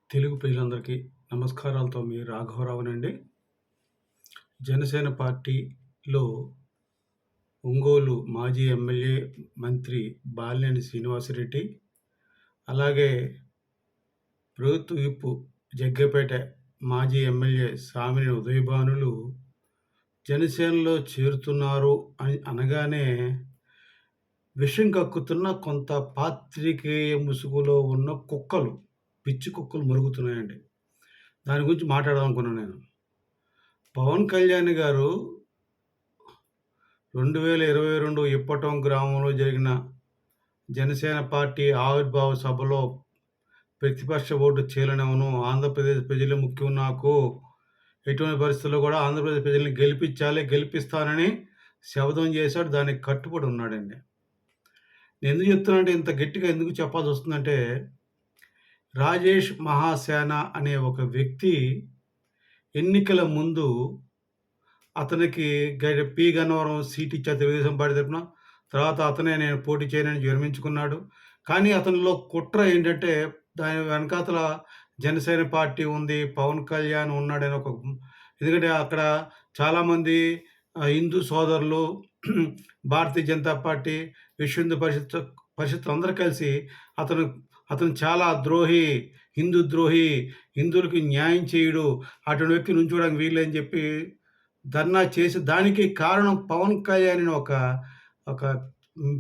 తెలుగు ప్రజలందరికీ నమస్కారాలతో మీ రాఘవరావునండి. జనసేన పార్టీలో ఒంగోలు మాజీ ఎమ్మెల్యే, మంత్రి బాలినేని శ్రీనివాసరెడ్డి, అలాగే ప్రభుత్వ విప్ జగ్గపేట మాజీ ఎమ్మెల్యే సామినేని ఉదయభానులు జనసేనలో చేరుతున్నారు అని అనగానే విషం కక్కుతున్న కొంత పాత్రికేయ ముసుగులో ఉన్న కుక్కలు, పిచ్చి కుక్కలు మరుగుతున్నాయండి. దాని గురించి మాట్లాడదామనుకున్నాను నేను. పవన్ కళ్యాణ్ గారు 2022 ఇప్పటం గ్రామంలో జరిగిన జనసేన పార్టీ ఆవిర్భావ సభలో ప్రతిపక్ష ఓటు చీలనివ్వను, ఆంధ్రప్రదేశ్ ప్రజలే ముఖ్యం నాకు, ఎటువంటి పరిస్థితుల్లో కూడా ఆంధ్రప్రదేశ్ ప్రజల్ని గెలిపించాలి, గెలిపిస్తానని శపథం చేశాడు. దానికి కట్టుబడి ఉన్నాడండి. నేను ఎందుకు చెప్తున్నానంటే, ఇంత గట్టిగా ఎందుకు చెప్పాల్సి వస్తుందంటే, రాజేష్ మహాసేన అనే ఒక వ్యక్తి ఎన్నికల ముందు అతనికి పి గన్నవరం సీట్ ఇచ్చారు తెలుగుదేశం పార్టీ తరపున. తర్వాత అతనే నేను పోటీ చేయనని విరమించుకున్నాడు. కానీ అతనిలో కుట్ర ఏంటంటే, దాని వెనకాతల జనసేన పార్టీ ఉంది, పవన్ కళ్యాణ్ ఉన్నాడని ఒక ఎందుకంటే అక్కడ చాలామంది హిందూ సోదరులు, భారతీయ జనతా పార్టీ, విశ్వ హిందూ పరిషత్ అందరూ కలిసి అతను అతను చాలా ద్రోహి, హిందూ ద్రోహి, హిందువులకి న్యాయం చేయడు, అటువంటి వ్యక్తి నుంచోడానికి వీల్లేదని చెప్పి ధర్నా చేసి, దానికి కారణం పవన్ కళ్యాణ్‌ని ఒక ఒక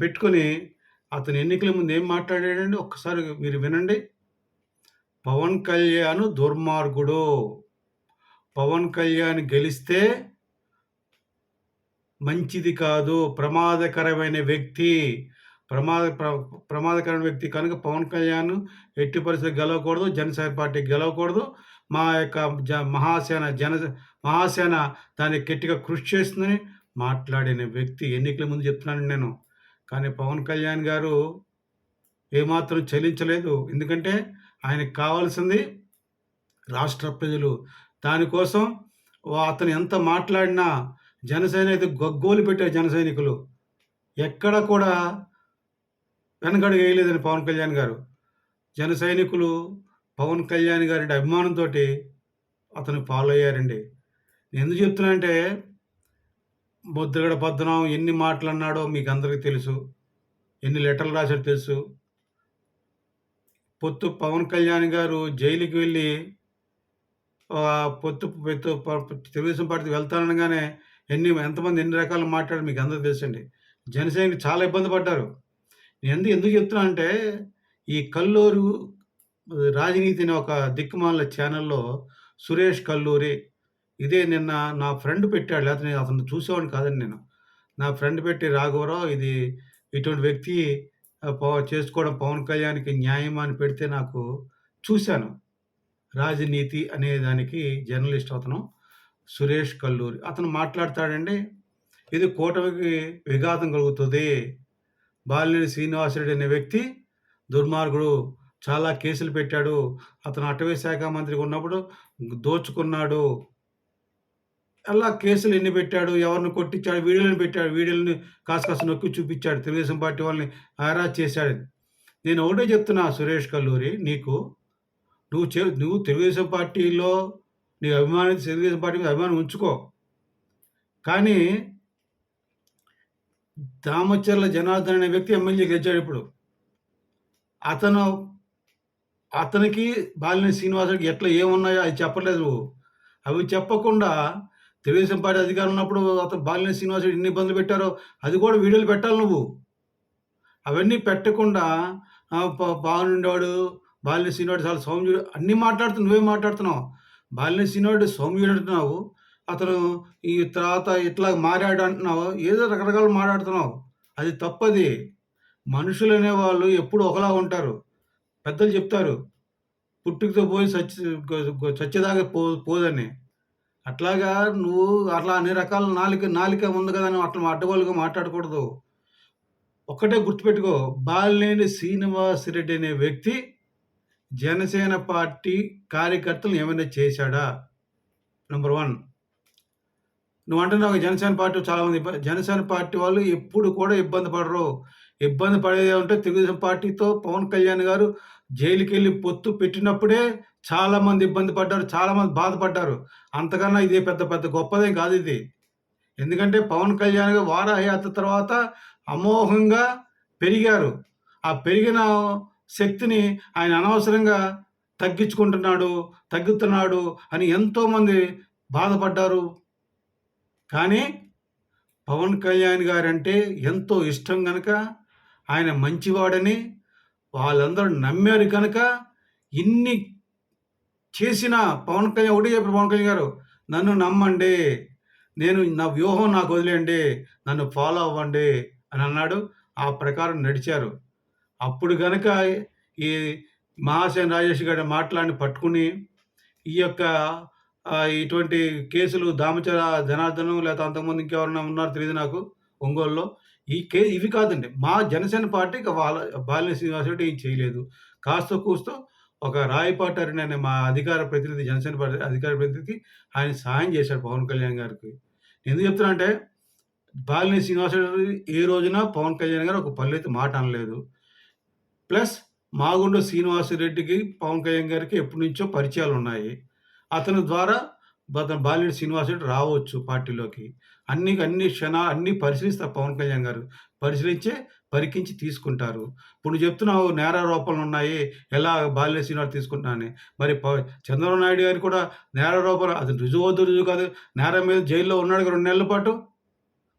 పెట్టుకొని అతను ఎన్నికల ముందు ఏం మాట్లాడాడండి ఒక్కసారి మీరు వినండి. పవన్ కళ్యాణ్ దుర్మార్గుడు. పవన్ కళ్యాణ్ గెలిస్తే మంచిది కాదు. ప్రమాదకరమైన వ్యక్తి. ప్రమాదకరమైన వ్యక్తి కనుక పవన్ కళ్యాణ్ ఎట్టి పరిస్థితుల్లో గెలవకూడదు. జనసేన పార్టీ గెలవకూడదు. మా యొక్క మహాసేన దానికి గట్టిగా కృషి చేస్తుందని మాట్లాడిన వ్యక్తి. ఎన్నికల ముందు చెప్తున్నానండి నేను. కానీ పవన్ కళ్యాణ్ గారు ఏమాత్రం చలించలేదు. ఎందుకంటే ఆయనకు కావాల్సింది రాష్ట్ర ప్రజలు. దానికోసం అతను ఎంత మాట్లాడినా జనసేన అయితే గగ్గోలు పెట్టారు జన సైనికులు. ఎక్కడ కూడా వెనకడుగు వేయలేదని పవన్ కళ్యాణ్ గారు. జన సైనికులు పవన్ కళ్యాణ్ గారి అభిమానంతో అతను ఫాలో అయ్యారండి. నేను ఎందుకు చెప్తున్నానంటే, ముద్రగడ పద్మనాభం ఎన్ని మాటలు అన్నాడో మీకు అందరికీ తెలుసు. ఎన్ని లెటర్లు రాశాడో తెలుసు. పవన్ కళ్యాణ్ గారు జైలుకి వెళ్ళి తెలుగుదేశం పార్టీకి వెళ్తాననగానే ఎంతమంది ఎన్ని రకాలు మాట్లాడారో మీకు అందరికీ తెలుసండి. జనసైనికులు చాలా ఇబ్బంది పడ్డారు. నేను ఎందుకు చెప్తున్నానంటే, ఈ కల్లూరు రాజనీతి అనే ఒక దిక్కుమాలిన ఛానల్‌లో సురేష్ కల్లూరి, ఇదే నిన్న నా ఫ్రెండ్ పెట్టాడు. లేకపోతే నేను అతన్ని చూసేవాడిని కాదండి నేను. నా ఫ్రెండ్ పెట్టి, రాఘవరావు ఇది ఇటువంటి వ్యక్తి చేసుకోవడం పవన్ కళ్యాణ్‌కి న్యాయమా అని పెడితే నాకు చూశాను. రాజనీతి అనే దానికి జర్నలిస్ట్ అతను సురేష్ కల్లూరి. అతను మాట్లాడతాడండి, ఇది కూటమికి విఘాతం కలుగుతుంది. బాలినేని శ్రీనివాసరెడ్డి అనే వ్యక్తి దుర్మార్గుడు. చాలా కేసులు పెట్టాడు. అతను అటవీ శాఖ మంత్రిగా ఉన్నప్పుడు దోచుకున్నాడు. అలా కేసులు ఎన్ని పెట్టాడు, ఎవరిని కొట్టించాడు, వీడియోలను పెట్టాడు. వీడియోలని కాస్త నొక్కి చూపించాడు. తెలుగుదేశం పార్టీ వాళ్ళని హరాస్ చేశాడని. నేను ఒకటే చెప్తున్నా సురేష్ కల్లూరి, నీకు నువ్వు తెలుగుదేశం పార్టీలో నీ తెలుగుదేశం పార్టీ మీద అభిమానం ఉంచుకో. కానీ దామచర్ల జనార్దన్ అనే వ్యక్తి ఎమ్మెల్యే గెలిచాడు ఇప్పుడు. అతనికి బాలినేని శ్రీనివాసరెడ్డికి ఎట్లా ఏమున్నాయో అది చెప్పలేదు నువ్వు. అవి చెప్పకుండా తెలుగుదేశం పార్టీ అధికారం ఉన్నప్పుడు అతను బాలినేని శ్రీనివాసరెడ్డి ఎన్ని ఇబ్బందులు పెట్టారో అది కూడా వీడియోలు పెట్టాలి నువ్వు. అవన్నీ పెట్టకుండా బాగుండేవాడు, బాలినేని శ్రీనివాసరెడ్డి చాలా సౌమ్యుడు అన్నీ నువ్వేం మాట్లాడుతున్నావు? బాలినేని శ్రీనివాసరెడ్డి సౌమ్యుడు అంటున్నావు. అతను ఈ తర్వాత ఇట్లా మారాడు అంటున్నావు. ఏదో రకరకాలు మాట్లాడుతున్నావు. అది తప్పది. మనుషులు అనేవాళ్ళు ఎప్పుడు ఒకలా ఉంటారు. పెద్దలు చెప్తారు, పుట్టుకతో పోయి చచ్చేదాకా పోదని. అట్లాగా నువ్వు అట్లా అన్ని రకాల నాలిక ఉంది కదా అని అట్లా అడ్డగోలుగా మాట్లాడకూడదు. ఒక్కటే గుర్తుపెట్టుకో, బాలినేని శ్రీనివాసరెడ్డి అనే వ్యక్తి జనసేన పార్టీ కార్యకర్తలు ఏమైనా చేశాడా? నంబర్ 1. నువ్వు అంటున్నావు జనసేన పార్టీ చాలామంది జనసేన పార్టీ వాళ్ళు ఎప్పుడు కూడా ఇబ్బంది పడరు. ఇబ్బంది పడేది ఏమంటే తెలుగుదేశం పార్టీతో పవన్ కళ్యాణ్ గారు జైలుకెళ్ళి పొత్తు పెట్టినప్పుడే చాలామంది ఇబ్బంది పడ్డారు. చాలామంది బాధపడ్డారు. అంతకన్నా ఇది పెద్ద పెద్ద గొప్పదేం కాదిది. ఎందుకంటే పవన్ కళ్యాణ్ గారు వారాహి తర్వాత అమోఘంగా పెరిగారు. ఆ పెరిగిన శక్తిని ఆయన అనవసరంగా తగ్గుతున్నాడు అని ఎంతోమంది బాధపడ్డారు. కానీ పవన్ కళ్యాణ్ గారంటే ఎంతో ఇష్టం గనక, ఆయన మంచివాడని వాళ్ళందరూ నమ్మారు కనుక, ఇన్ని చేసినా పవన్ కళ్యాణ్ ఒకటే చెప్పారు పవన్ కళ్యాణ్ గారు, "నన్ను నమ్మండి. నా వ్యూహం నాకు వదిలేయండి. నన్ను ఫాలో అవ్వండి" అని అన్నాడు. ఆ ప్రకారం నడిచారు. అప్పుడు గనక ఈ మహాసేన రాజేష్ గారి మాటలని పట్టుకుని, ఈ యొక్క ఇటువంటి కేసులు దామచల జనార్దనం లేకపోతే అంతకుముందు ఇంకెవరైనా ఉన్నారో తెలీదు నాకు ఒంగోలులో. ఇవి కాదండి. మా జనసేన పార్టీ ఇక బాలినేని శ్రీనివాసరెడ్డి ఏం చేయలేదు. కాస్తో కూస్తో ఒక రాయపాటి అరుణ్ అనే మా అధికార ప్రతినిధి జనసేన పార్టీ అధికార ప్రతినిధికి ఆయన సహాయం చేశాడు పవన్ కళ్యాణ్ గారికి. ఎందుకు చెప్తున్నా అంటే బాలినేని శ్రీనివాసరెడ్డి ఏ రోజున పవన్ కళ్యాణ్ గారు ఒక పల్లెత్తు మాట అనలేదు. ప్లస్ మాగుంట శ్రీనివాసరెడ్డికి పవన్ కళ్యాణ్ గారికి ఎప్పటినుంచో పరిచయాలున్నాయి. అతని ద్వారా బాలినేని శ్రీనివాసరెడ్డి రావచ్చు పార్టీలోకి. అన్నీ పరిశీలిస్తారు పవన్ కళ్యాణ్ గారు. పరికించి తీసుకుంటారు. ఇప్పుడు నువ్వు చెప్తున్నావు నేరారోపణలున్నాయి. ఎలా బాలినేని శ్రీనివాస్ తీసుకుంటున్నా అని. మరి చంద్రబాబు నాయుడు గారు కూడా నేరారోపణ అది రుజువు కాదు. నేరం మీద జైల్లో ఉన్నాడు 2 నెలల పాటు.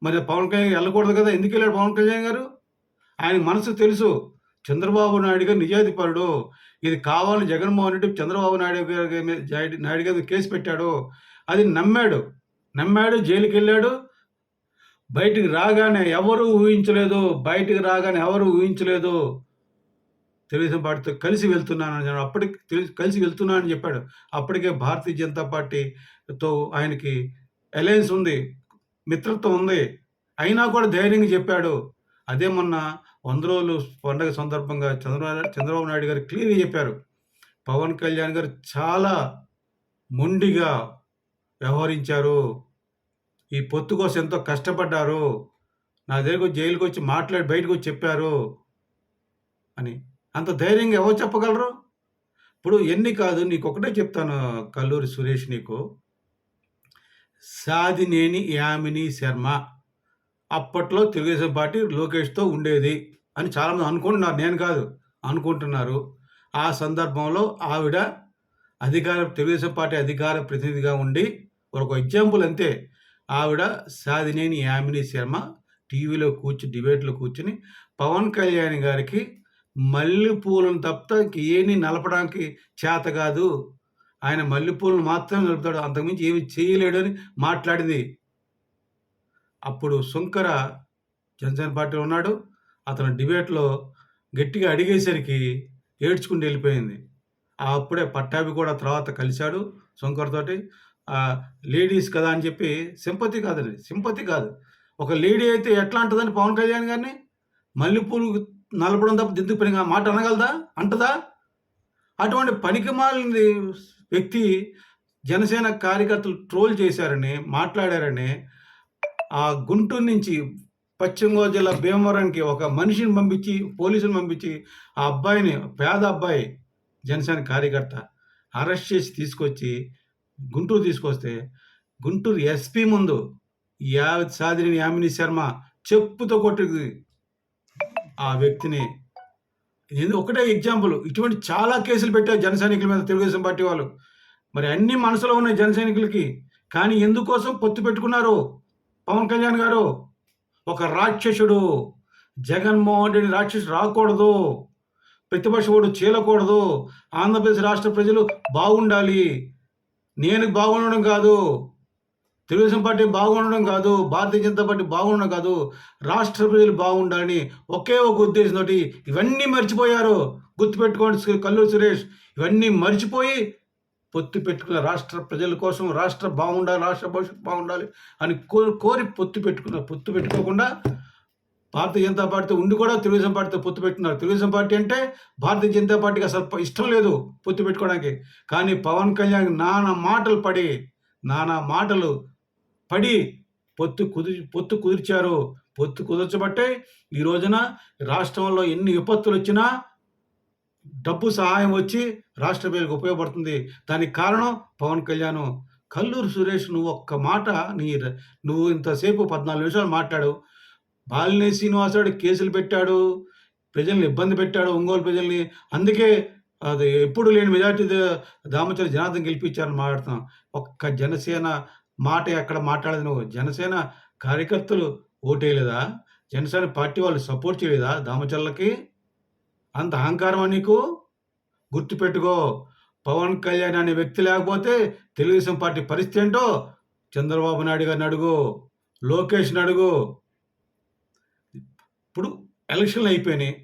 మరి పవన్ కళ్యాణ్ వెళ్ళకూడదు కదా! ఎందుకెళ్ళాడు పవన్ కళ్యాణ్ గారు? ఆయన మనసుకు తెలుసు. చంద్రబాబు నాయుడు గారు నిజాయితీపరుడు. ఇది కావాలని జగన్మోహన్ రెడ్డి చంద్రబాబు నాయుడు గారి మీద కేసు పెట్టాడు. అది నమ్మాడు జైలుకెళ్ళాడు. బయటికి రాగానే ఎవరు ఊహించలేదు. తెలుగుదేశం పార్టీతో కలిసి వెళ్తున్నానని కలిసి వెళ్తున్నానని చెప్పాడు. అప్పటికే భారతీయ జనతా పార్టీతో ఆయనకి అలయన్స్ ఉంది. మిత్రత్వం ఉంది. అయినా కూడా ధైర్యంగా చెప్పాడు. అదే మొన్న 100 రోజులు పండగ సందర్భంగా చంద్రబాబు నాయుడు గారు క్లియర్‌గా చెప్పారు. పవన్ కళ్యాణ్ గారు చాలా మొండిగా వ్యవహరించారు. ఈ పొత్తు కోసం ఎంతో కష్టపడ్డారు. నా దగ్గరకొచ్చి జైలుకొచ్చి మాట్లాడి బయటకొచ్చి చెప్పారు అని. అంత ధైర్యంగా ఎవరు చెప్పగలరు? ఇప్పుడు ఎన్ని కాదు నీకొకటే చెప్తాను కల్లూరి సురేష్ నీకు. సాదినేని యామిని శర్మ అప్పట్లో తెలుగుదేశం పార్టీ లోకేష్‌తో ఉండేది అని చాలామంది అనుకుంటున్నారు. నేను కాదు అనుకుంటున్నారు. ఆ సందర్భంలో ఆవిడ తెలుగుదేశం పార్టీ అధికార ప్రతినిధిగా ఉండి ఒక ఎగ్జాంపుల్ అంతే. ఆవిడ సాదినేని యామిని శర్మ టీవీలో డిబేట్‌లో కూర్చొని పవన్ కళ్యాణ్ గారికి మల్లెపూలను తప్ప ఇంకేమీ నలపడానికి చేత కాదు. ఆయన మల్లెపూలను మాత్రమే నలుపుతాడు. అంతకుమించి ఏమి చేయలేడని మాట్లాడింది. అప్పుడు సుంకర జనసేన పార్టీలో ఉన్నాడు. అతను డిబేట్‌లో గట్టిగా అడిగేసరికి ఏడ్చుకుంటూ వెళ్ళిపోయింది. అప్పుడే పట్టాభి కూడా తర్వాత కలిశాడు సుంకరతోటి. లేడీస్ కదా అని చెప్పి సింపతి కాదు. ఒక లేడీ అయితే ఎట్లా అంటదండి పవన్ కళ్యాణ్ గారిని? మల్లెపూలు నలపడం తప్ప దిద్దు పనిగా మాట అనగలదా? అంటదా? అటువంటి పనికిమాలిన వ్యక్తి జనసేన కార్యకర్తలు ట్రోల్ చేశారని, మాట్లాడారని ఆ గుంటూరు నుంచి పశ్చిమ గోదావరి జిల్లా భీమవరానికి ఒక మనిషిని పంపించి, పోలీసుని పంపించి ఆ అబ్బాయిని పేద అబ్బాయి జనసేన కార్యకర్త అరెస్ట్ చేసి తీసుకొచ్చి గుంటూరు తీసుకొస్తే గుంటూరు ఎస్పీ ముందు సాదినేని యామిని శర్మ చెప్పుతో కొట్టింది ఆ వ్యక్తిని. ఇది ఒకటే ఎగ్జాంపుల్. ఇటువంటి చాలా కేసులు పెట్టారు జన సైనికుల మీద తెలుగుదేశం పార్టీ వాళ్ళు. మరి అన్ని మనసులో ఉన్నాయి జన సైనికులకి. కానీ ఎందుకోసం పొత్తు పెట్టుకున్నారు పవన్ కళ్యాణ్ గారు? ఒక రాక్షసుడు జగన్మోహన్ రెడ్డి రాక్షసుడు రాకూడదు. ప్రతిపక్ష ఓటు చీలకూడదు. ఆంధ్రప్రదేశ్ రాష్ట్ర ప్రజలు బాగుండాలి. నేను బాగుండడం కాదు, తెలుగుదేశం పార్టీ బాగుండడం కాదు, భారతీయ జనతా పార్టీ బాగుండడం కాదు, రాష్ట్ర ప్రజలు బాగుండాలని ఒకే ఒక ఉద్దేశంతో ఇవన్నీ మర్చిపోయారు. గుర్తుపెట్టుకోండి కల్లూరి సురేష్. ఇవన్నీ మర్చిపోయి పొత్తు పెట్టుకున్న రాష్ట్ర ప్రజల కోసం, రాష్ట్ర బాగుండాలి, రాష్ట్ర భవిష్యత్తు బాగుండాలి అని కోరి పొత్తు పెట్టుకోకుండా భారతీయ జనతా పార్టీతో ఉండి కూడా తెలుగుదేశం పార్టీతో పొత్తు పెట్టుకున్నారు. తెలుగుదేశం పార్టీ అంటే భారతీయ జనతా పార్టీకి అసలు ఇష్టం లేదు పొత్తు పెట్టుకోవడానికి. కానీ పవన్ కళ్యాణ్ నానా మాటలు పడి పొత్తు కుదిర్చారు. పొత్తు కుదర్చబట్టే ఈ రోజున రాష్ట్రంలో ఎన్ని విపత్తులొచ్చినా డబ్బు సహాయం వచ్చి రాష్ట్ర ప్రజలకు ఉపయోగపడుతుంది. దానికి కారణం పవన్ కళ్యాణ్. కల్లూరి సురేష్ నువ్వు ఒక్క మాట నువ్వు ఇంతసేపు 14 నిమిషాలు మాట్లాడావు. బాలినేని శ్రీనివాసరెడ్డి కేసులు పెట్టాడు. ప్రజల్ని ఇబ్బంది పెట్టాడు. ఒంగోలు ప్రజల్ని. అందుకే అది ఎప్పుడు లేని మెజార్టీ దామచర్ల జనార్దన్ గెలిపించారని మాట్లాడుతున్నాం. ఒక్క జనసేన మాట ఎక్కడ మాట్లాడలేదు నువ్వు. జనసేన కార్యకర్తలు ఓటేయలేదా? జనసేన పార్టీ వాళ్ళు సపోర్ట్ చేయలేదా దామచర్లకి? అంత అహంకారమా నీకు? గుర్తుపెట్టుకో. పవన్ కళ్యాణ్ అనే వ్యక్తి లేకపోతే తెలుగుదేశం పార్టీ పరిస్థితి ఏంటో చంద్రబాబు నాయుడు గారిని అడుగు. లోకేష్‌ని అడుగు. ఇప్పుడు ఎలక్షన్‌లు అయిపోయినాయి.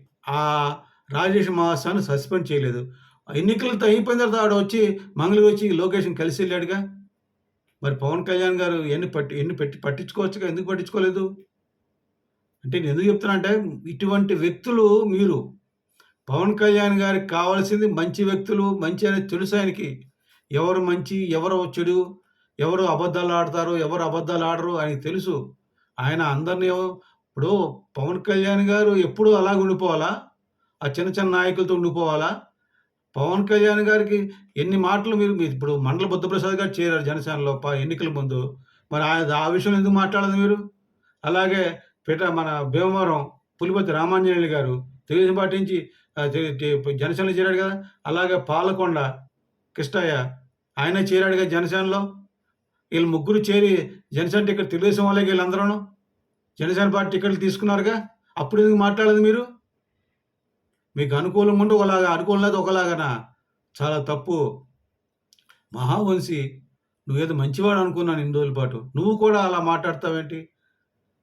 రాజేష్ మహాశాన్ని సస్పెండ్ చేయలేదు. ఎన్నికలతో అయిపోయిన తర్వాత ఆడొచ్చి మంగళగిరి లోకేష్‌ని కలిసి ఎళ్ళాడుగా. మరి పవన్ కళ్యాణ్ గారు పట్టించుకోవచ్చుగా. ఎందుకు పట్టించుకోలేదు? అంటే నేను ఎందుకు చెప్తున్నా అంటే ఇటువంటి వ్యక్తులు మీరు. పవన్ కళ్యాణ్ గారికి కావాల్సింది మంచి వ్యక్తులు, మంచి అనేది తెలుసు ఆయనకి. ఎవరు మంచి, ఎవరు చెడు, ఎవరు అబద్ధాలు ఆడతారు, ఎవరు అబద్ధాలు ఆడరు ఆయనకి తెలుసు. ఆయన అందరిని ఇప్పుడు పవన్ కళ్యాణ్ గారు ఎప్పుడూ అలాగే ఉండిపోవాలా? ఆ చిన్న చిన్న నాయకులతో ఉండిపోవాలా? పవన్ కళ్యాణ్ గారికి ఎన్ని మాటలు మీరు ఇప్పుడు మండల బుద్ధప్రసాద్ గారు చేరారు జనసేనలో ఎన్నికల ముందు. మరి ఆ విషయంలో ఎందుకు మాట్లాడలేదు మీరు? అలాగే మన భీమవరం పులిపతి రామాంజనేయులు గారు తెలుగుదేశం పార్టీ నుంచి జనసేనలో చేరాడు కదా! అలాగే పాలకొండ కృష్ణయ్య ఆయన చేరాడు కదా జనసేనలో. వీళ్ళు ముగ్గురు చేరి జనసేన టికెట్ తెలుగుదేశం వాళ్ళే వీళ్ళందరూను. జనసేన పార్టీ టికెట్లు తీసుకున్నారుగా. అప్పుడు ఎందుకు మాట్లాడలేదు మీరు? మీకు అనుకూలంగా ఉంటే ఒకలాగా, అనుకూలం లేదు ఒకలాగానా? చాలా తప్పు. మహావంశి నువ్వేదో మంచివాడు అనుకున్నాను ఇన్ని రోజుల పాటు. నువ్వు కూడా అలా మాట్లాడతావేంటి?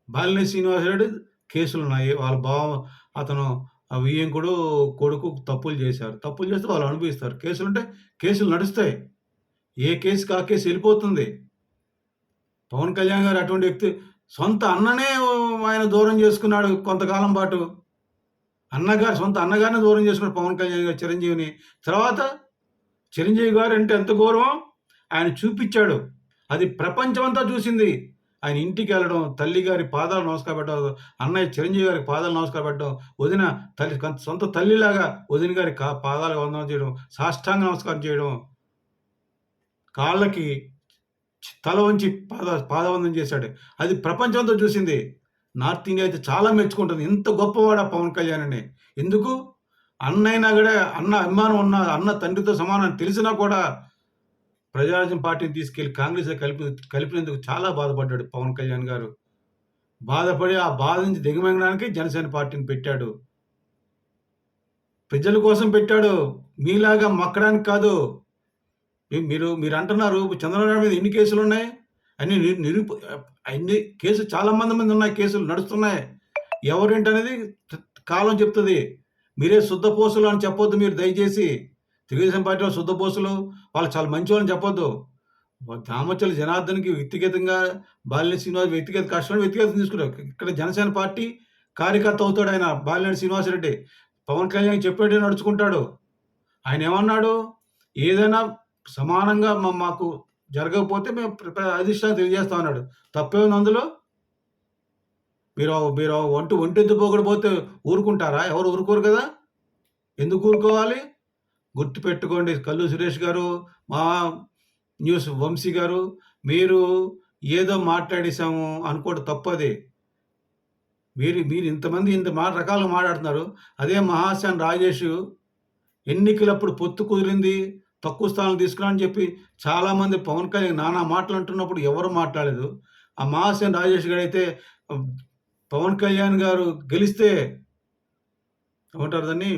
బాలినేని శ్రీనివాసరెడ్డి కేసులున్నాయి. వాళ్ళ అతను వియ్యంకుడు కొడుకు తప్పులు చేశారు. తప్పులు చేస్తే వాళ్ళు అనుభవిస్తారు. కేసులుంటే కేసులు నడుస్తాయి. ఏ కేసుకి ఆ కేసు వెళ్ళిపోతుంది. పవన్ కళ్యాణ్ గారు అటువంటి వ్యక్తి. సొంత అన్ననే ఆయన దూరం చేసుకున్నాడు కొంతకాలం పాటు. సొంత అన్నగారిని దూరం చేసుకున్నాడు పవన్ కళ్యాణ్ గారు చిరంజీవిని. తర్వాత చిరంజీవి గారు అంటే ఎంత గౌరవం ఆయన చూపించాడు. అది ప్రపంచమంతా చూసింది. ఆయన ఇంటికి వెళ్ళడం, తల్లి గారి పాదాలు నమస్కారం పెట్టడం, అన్నయ్య చిరంజీవి గారికి పాదాలు నమస్కారం పెట్టడం, వదిన సొంత తల్లిలాగా వదిన గారి పాదాలకు వందనం చేయడం, సాష్టాంగ నమస్కారం చేయడం, కాళ్ళకి తల వంచి పాదవందనం చేశాడు. అది ప్రపంచంతో చూసింది. నార్త్ ఇండియా అయితే చాలా మెచ్చుకుంటుంది. ఇంత గొప్పవాడా పవన్ కళ్యాణ్ అని. ఎందుకు? అన్నయినా కూడా అన్న అభిమానం ఉన్న అన్న తండ్రితో సమానం తెలిసినా కూడా ప్రజారాజ్యం పార్టీని తీసుకెళ్ళి కాంగ్రెస్‌లో కలిపినందుకు చాలా బాధపడ్డాడు పవన్ కళ్యాణ్ గారు. బాధపడి ఆ బాధ నుంచి దిగమింగడానికి జనసేన పార్టీని పెట్టాడు. ప్రజల కోసం పెట్టాడు. మీలాగా మక్కడానికి కాదు. మీరు అంటున్నారు చంద్రబాబు నాయుడు మీద ఎన్ని కేసులున్నాయి? అన్ని అన్ని కేసులు చాలా మంది ఉన్నాయి. కేసులు నడుస్తున్నాయి. ఎవరేంటనేది కాలం చెప్తది. మీరే శుద్ధపోసులు అని చెప్పొద్దు మీరు దయచేసి. తెలుగుదేశం పార్టీలో శుద్ధపోసులు, వాళ్ళు చాలా మంచోళ్ళని చెప్పొద్దు. దామచర్ల జనార్దన్‌కి వ్యక్తిగతంగా బాలినేని శ్రీనివాస్ వ్యక్తిగత కష్టాన్ని వ్యక్తిగతంగా తీసుకుంటారు. ఇక్కడ జనసేన పార్టీ కార్యకర్త అవుతాడాయన బాలినేని శ్రీనివాసరెడ్డి. పవన్ కళ్యాణ్ చెప్పినట్టే నడుచుకుంటాడు. ఆయన ఏమన్నాడు? ఏదైనా సమానంగా మాకు జరగకపోతే మేము అధిష్టానం తెలియజేస్తాం అన్నాడు. తప్పేముంది అందులో? మీరు ఒంటెద్దు పోగుడు పోతే ఊరుకుంటారా? ఎవరు ఊరుకోరు కదా! ఎందుకు ఊరుకోవాలి? గుర్తుపెట్టుకోండి కల్లు సురేష్ గారు, మా న్యూస్ వంశీ గారు, మీరు ఏదో మాట్లాడేసాము అనుకోవడం తప్పది. మీరు ఇంతమంది ఇంత రకాలుగా మాట్లాడుతున్నారు. అదే మహాసేన రాజేష్ ఎన్నికలప్పుడు పొత్తు కుదిరింది, తక్కువ స్థానాలు తీసుకున్నామని చెప్పి చాలామంది పవన్ కళ్యాణ్ నానా మాటలు అంటున్నప్పుడు ఎవరు మాట్లాడలేదు. ఆ మహాసేన రాజేష్ గారైతే పవన్ కళ్యాణ్ గారు గెలిస్తే ఏమంటారు దాన్ని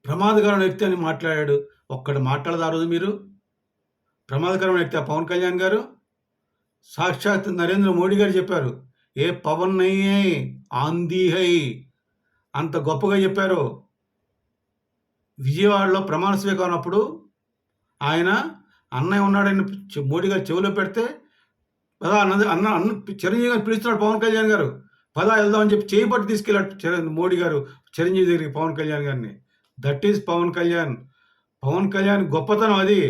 ప్రమాదకరమైన వ్యక్తి అని మాట్లాడాడు. ఒక్కడు మాట్లాడదు ఆ రోజు మీరు? ప్రమాదకరమైన వ్యక్తి ఆ పవన్ కళ్యాణ్ గారు? సాక్షాత్ నరేంద్ర మోడీ గారు చెప్పారు. ఏ పవన్ నయ్యే ఆంధీ హై అంత గొప్పగా చెప్పారు. విజయవాడలో ప్రమాణ స్వీకారం అప్పుడు ఆయన అన్నయ్య ఉన్నాడని మోడీ గారు చెవిలో పెడితే పదా అన్న చిరంజీవి గారు పిలుస్తున్నాడు పవన్ కళ్యాణ్ గారు. పదా వెళ్దామని చెప్పి చేయి పట్టి తీసుకెళ్ళాడు మోడీ గారు చిరంజీవి దగ్గరికి పవన్ కళ్యాణ్ గారిని. That is Pawan Kalyan. పవన్ కళ్యాణ్ గొప్పతనం అది.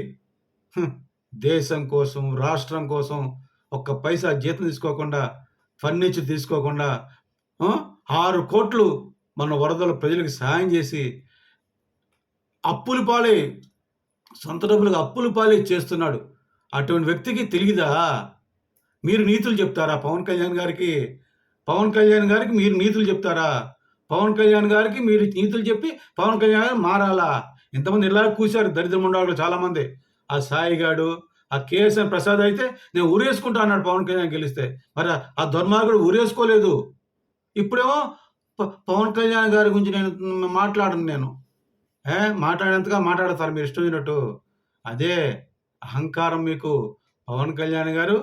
దేశం కోసం, రాష్ట్రం కోసం ఒక్క పైసా జీతం తీసుకోకుండా ఫర్నిచర్ తీసుకోకుండా 6,00,00,000 మన వరదల ప్రజలకు సహాయం చేసి అప్పుల పాలై సొంత డబ్బులుగా అప్పుల పాలై చేస్తున్నాడు. అటువంటి వ్యక్తికి తెలీదా? మీరు నీతులు చెప్తారా పవన్ కళ్యాణ్ గారికి? పవన్ కళ్యాణ్ గారికి మీరు నీతులు చెప్తారా? పవన్ కళ్యాణ్ గారికి మీరు నీతులు చెప్పి పవన్ కళ్యాణ్ గారు మారాలా? ఇంతమంది ఇలా కూశారు దరిద్రముండాళ్ళు చాలామంది. ఆ సాయిగాడు, ఆ కేఎస్ఎన్ ప్రసాద్ అయితే నేను ఉరేసుకుంటా అన్నాడు పవన్ కళ్యాణ్ గెలిస్తే. మరి ఆ దుర్మార్గుడు ఉరేసుకోలేదు. ఇప్పుడేమో పవన్ కళ్యాణ్ గారి గురించి నేను మాట్లాడను నేను. మాట్లాడేంతగా మాట్లాడతారు మీరు ఇష్టం వచ్చినట్టు. అదే అహంకారం మీకు. పవన్ కళ్యాణ్ గారు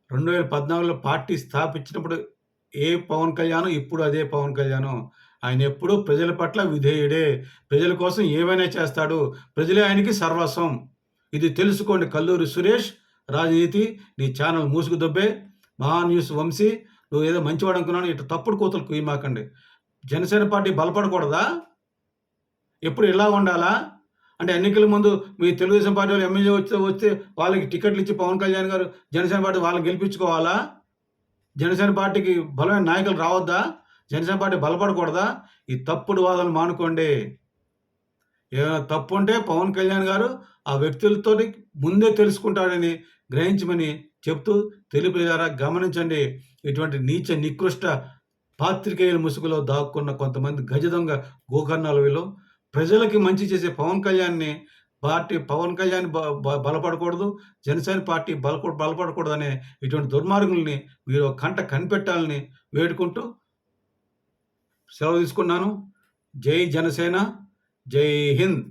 2014లో పార్టీ స్థాపించినప్పుడు ఏ పవన్ కళ్యాణ్, ఇప్పుడు అదే పవన్ కళ్యాణ్. ఆయన ఎప్పుడూ ప్రజల పట్ల విధేయుడే. ప్రజల కోసం ఏమైనా చేస్తాడు. ప్రజలే ఆయనకి సర్వస్వం. ఇది తెలుసుకోండి. కల్లూరి సురేష్, రాజనీతి నీ ఛానల్ మూసుకు దొబ్బే. మహా న్యూస్ వంశీ నువ్వు ఏదో మంచివాడు అనుకున్నాను. ఇటు తప్పుడు కూతలు కుయ్యమాకండి. జనసేన పార్టీ బలపడకూడదా? ఎప్పుడు ఇలా ఉండాలా? అంటే ఎన్నికల ముందు మీ తెలుగుదేశం పార్టీ వాళ్ళు ఎమ్మెల్యే వస్తే వాళ్ళకి టికెట్లు ఇచ్చి పవన్ కళ్యాణ్ గారు జనసేన పార్టీ వాళ్ళని గెలిపించుకోవాలా? జనసేన పార్టీకి బలమైన నాయకులు రావద్దా? జనసేన పార్టీ బలపడకూడదా? ఈ తప్పుడు వాదనలు మానుకోండి. ఏమైనా తప్పు ఉంటే పవన్ కళ్యాణ్ గారు ఆ వ్యక్తులతోటి ముందే తెలుసుకుంటాడని గ్రహించమని చెప్తూ తెలుగులారా గమనించండి. ఇటువంటి నీచ నికృష్ట పాత్రికేయుల ముసుగులో దాక్కున్న కొంతమంది గజ దొంగ గోకర్ణాల వీళ్ళు ప్రజలకి మంచి చేసే పవన్ కళ్యాణ్ బలపడకూడదు. జనసేన పార్టీ బలపడకూడదనే ఇటువంటి దుర్మార్గుల్ని మీరు కంట కనిపెట్టాలని వేడుకుంటూ సెలవు తీసుకున్నాను. జై జనసేన, జై హింద్.